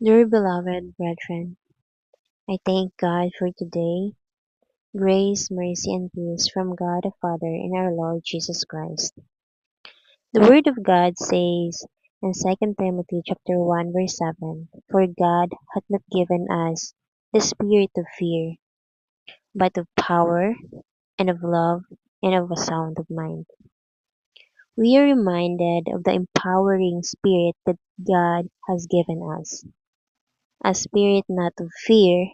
Dear beloved brethren, I thank God for today, grace, mercy, and peace from God the Father and our Lord Jesus Christ. The Word of God says in 2 Timothy chapter 1 verse 7, For God hath not given us the spirit of fear, but of power, and of love, and of a sound of mind. We are reminded of the empowering spirit that God has given us, a spirit not of fear,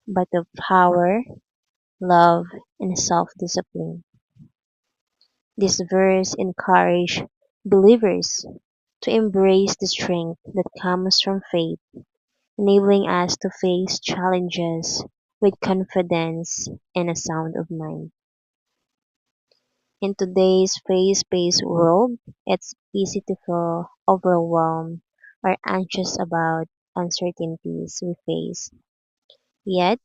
but of power, love, and self-discipline. This verse encourages believers to embrace the strength that comes from faith, enabling us to face challenges with confidence and a sound of mind. In today's fast-paced world, it's easy to feel overwhelmed or anxious about uncertainties we face. Yet,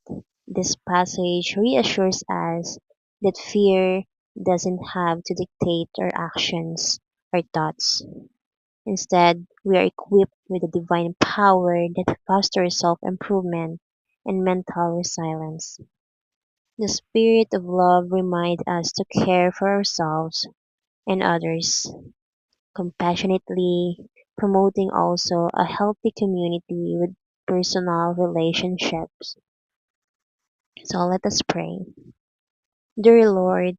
this passage reassures us that fear doesn't have to dictate our actions or thoughts. Instead, we are equipped with a divine power that fosters self-improvement and mental resilience. The spirit of love reminds us to care for ourselves and others compassionately, promoting also a healthy community with personal relationships. So let us pray. Dear Lord,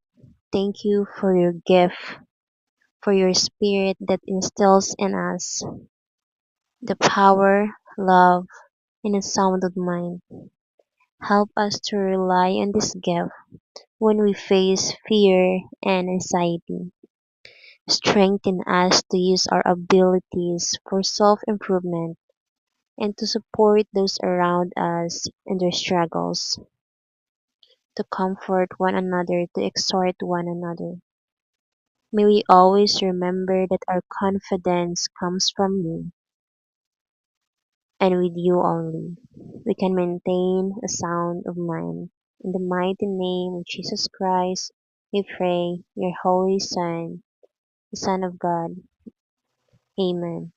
thank you for your gift, for your spirit that instills in us the power, love, and a sound of mind. Help us to rely on this gift when we face fear and anxiety. Strengthen us to use our abilities for self-improvement and to support those around us in their struggles, to comfort one another, to exhort one another. May we always remember that our confidence comes from you and with you only. We can maintain a sound of mind. In the mighty name of Jesus Christ, we pray, your Holy Son, the Son of God. Amen.